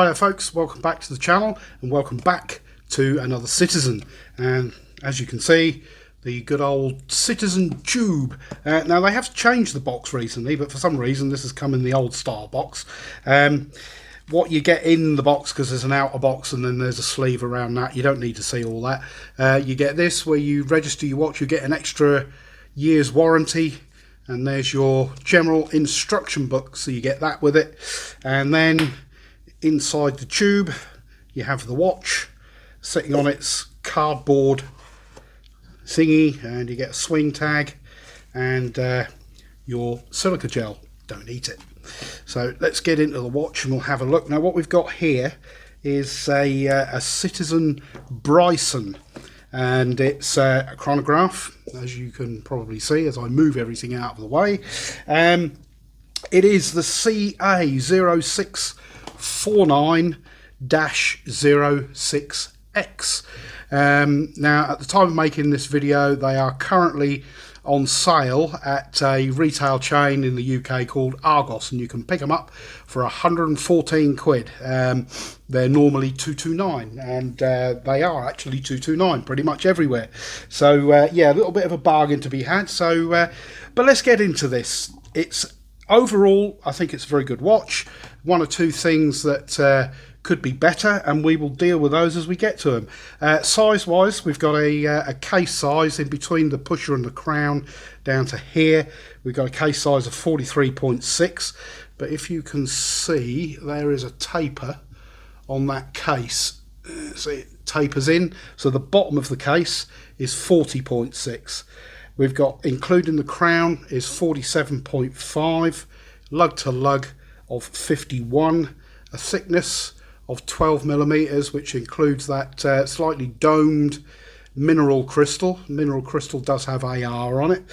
Hi folks, welcome back to the channel and welcome back to another Citizen. And as you can see, the good old Citizen tube. Now they have changed the box recently, but for some reason this has come in the old style box. What you get in the box, because there's an outer box and then there's a sleeve around that, you don't need to see all that. You get this where you register your watch, you get an extra year's warranty, and there's your general instruction book, so you get that with it. And then inside the tube you have the watch sitting on its cardboard thingy, and you get a swing tag and your silica gel. Don't eat it. So let's get into the watch and we'll have a look. Now what we've got here is a Citizen Brycen, and it's a chronograph, as you can probably see as I move everything out of the way. It is the CA0649-06X. Now at the time of making this video, they are currently on sale at a retail chain in the UK called Argos, and you can pick them up for 114 quid. They're normally 229, and they are actually 229 pretty much everywhere. So yeah, a little bit of a bargain to be had. So but let's get into this. It's overall, I think it's a very good watch. One or two things that could be better, and we will deal with those as we get to them. Size wise, we've got a case size in between the pusher and the crown down to here. We've got a case size of 43.6, but if you can see, there is a taper on that case. See, it tapers in, so the bottom of the case is 40.6. We've got, including the crown, is 47.5, lug to lug of 51, a thickness of 12 millimeters, which includes that slightly domed mineral crystal. Mineral crystal does have AR on it.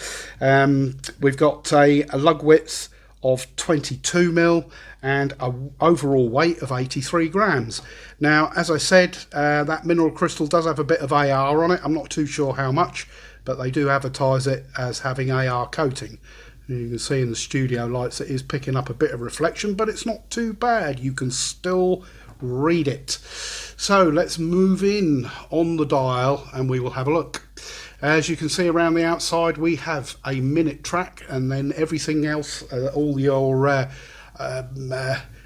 We've got a lug width of 22 mil and an overall weight of 83 grams. Now, as I said, that mineral crystal does have a bit of AR on it. I'm not too sure how much, but they do advertise it as having AR coating. And you can see in the studio lights it is picking up a bit of reflection, but it's not too bad. You can still read it. So let's move in on the dial and we will have a look. As you can see around the outside, we have a minute track, and then everything else, all your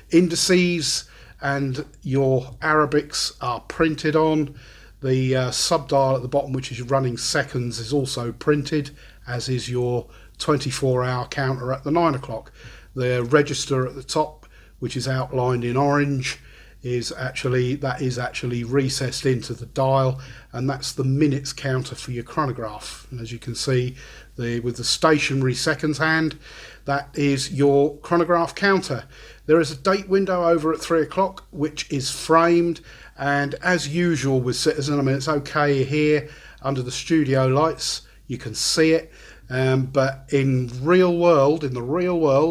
indices and your Arabics are printed on. The sub-dial at the bottom, which is running seconds, is also printed, as is your 24-hour counter at the 9 o'clock. The register at the top, which is outlined in orange, is actually recessed into the dial, and that's the minutes counter for your chronograph. And as you can see, with the stationary seconds hand, that is your chronograph counter. There is a date window over at 3 o'clock, which is framed, and as usual with Citizen, I mean, it's okay here under the studio lights, you can see it. But in the real world,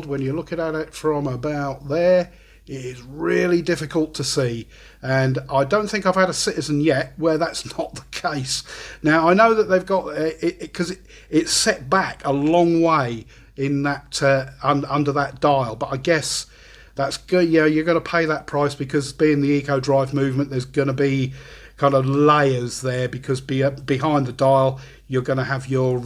when you're looking at it from about there, it is really difficult to see, and I don't think I've had a Citizen yet where that's not the case. Now I know that they've got it because it's set back a long way in that under that dial, but I guess that's good. Yeah, you're going to pay that price because being the eco drive movement, there's going to be kind of layers there, because behind the dial you're going to have your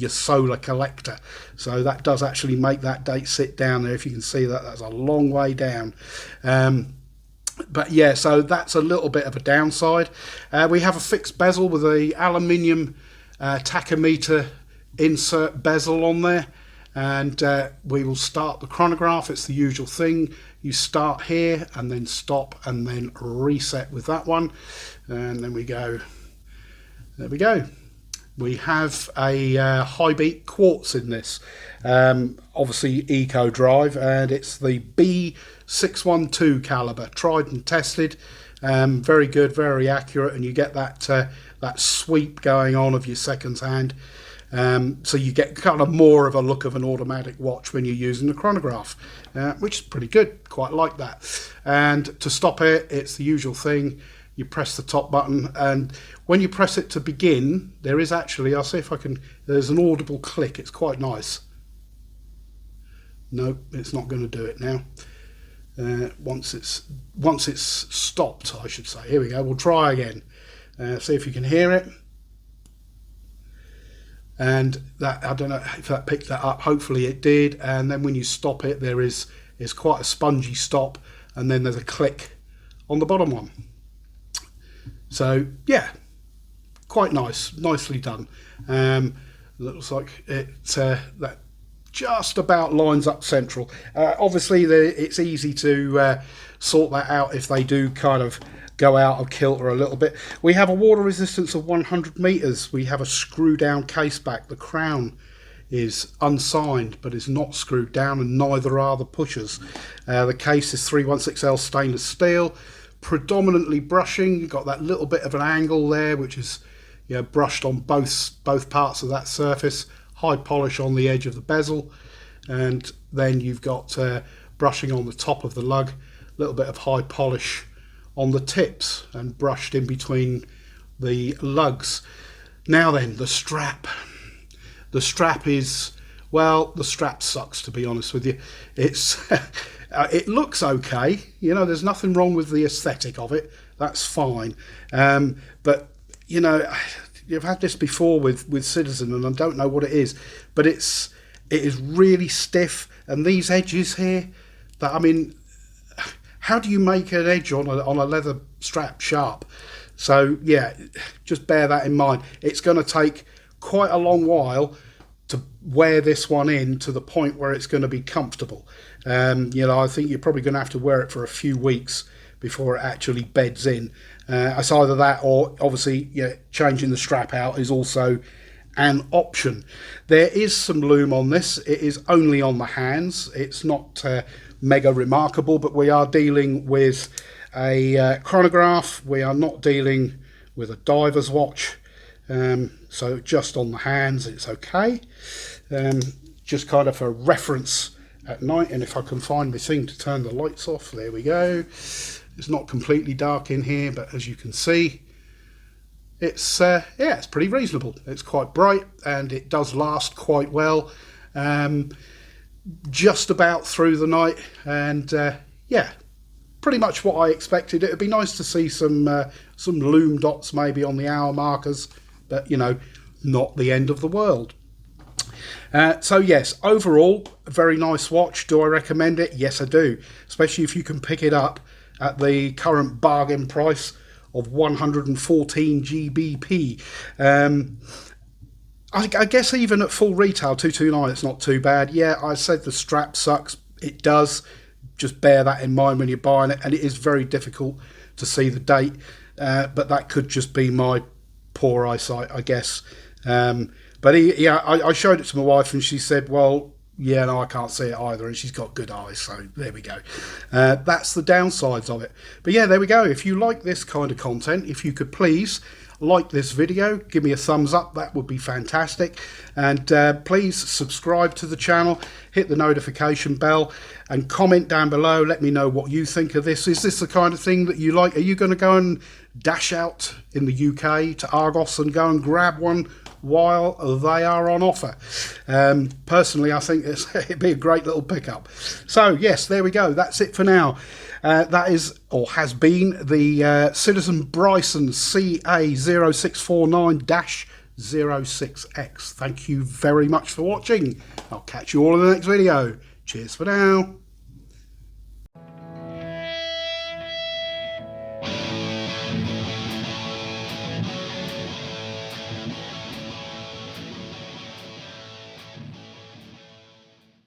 solar collector, so that does actually make that date sit down there. If you can see that, that's a long way down. But yeah, so that's a little bit of a downside. We have a fixed bezel with a aluminium tachometer insert bezel on there, and we will start the chronograph. It's the usual thing. You start here and then stop and then reset with that one, and then we go. There we go. We have a high beat quartz in this, obviously eco drive, and it's the B612 caliber, tried and tested. Very good, very accurate, and you get that sweep going on of your seconds hand. So you get kind of more of a look of an automatic watch when you're using the chronograph, which is pretty good. Quite like that. And to stop it, it's the usual thing. You press the top button, and when you press it to begin, there is actually, I'll see if I can, there's an audible click. It's quite nice. Nope, it's not going to do it now. once it's stopped, I should say. Here we go. We'll try again. See if you can hear it. And that, I don't know if that picked that up. Hopefully it did. And then when you stop it, there is quite a spongy stop, and then there's a click on the bottom one. So yeah, quite nicely done. Looks like that just about lines up central. Obviously it's easy to sort that out if they do kind of go out of kilter a little bit. We have a water resistance of 100 meters. We have a screw down case back. The crown is unsigned but is not screwed down, and neither are the pushers. The case is 316L stainless steel, predominantly brushing. You've got that little bit of an angle there, which is brushed on both parts of that surface. High polish on the edge of the bezel, and then you've got brushing on the top of the lug. A little bit of high polish on the tips and brushed in between the lugs. Now then, the strap. The strap is, well, the strap sucks, to be honest with you. It's it looks okay, there's nothing wrong with the aesthetic of it, that's fine, but you've had this before with Citizen, and I don't know what it is, but it is really stiff, and these edges here, how do you make an edge on a leather strap sharp? So yeah, just bear that in mind. It's going to take quite a long while to wear this one in to the point where it's going to be comfortable. I think you're probably going to have to wear it for a few weeks before it actually beds in. It's either that, or obviously changing the strap out is also an option. There is some loom on this. It is only on the hands. It's not mega remarkable, but we are dealing with a chronograph. We are not dealing with a diver's watch, so just on the hands it's okay. Just kind of a reference at night, and if I can find my thing to turn the lights off, there we go. It's not completely dark in here, but as you can see, it's it's pretty reasonable. It's quite bright, and it does last quite well, just about through the night. And yeah, pretty much what I expected. It would be nice to see some loom dots maybe on the hour markers, but not the end of the world. So yes, overall, a very nice watch. Do I recommend it? Yes, I do, especially if you can pick it up at the current bargain price of 114 GBP. I guess even at full retail, 229, it's not too bad. Yeah, I said the strap sucks. It does. Just bear that in mind when you're buying it, and it is very difficult to see the date, but that could just be my poor eyesight, I guess. But I showed it to my wife, and she said, well, yeah, no, I can't see it either, and she's got good eyes, so there we go. That's the downsides of it. But yeah, there we go. If you like this kind of content, if you could please like this video, give me a thumbs up, that would be fantastic. And please subscribe to the channel, hit the notification bell, and comment down below. Let me know what you think of this. Is this the kind of thing that you like? Are you going to go and dash out in the UK to Argos and go and grab one while they are on offer? Personally, I think it'd be a great little pickup. So yes, there we go. That's it for now. That is, or has been, the Citizen Brycen CA0649-06X. Thank you very much for watching. I'll catch you all in the next video. Cheers for now.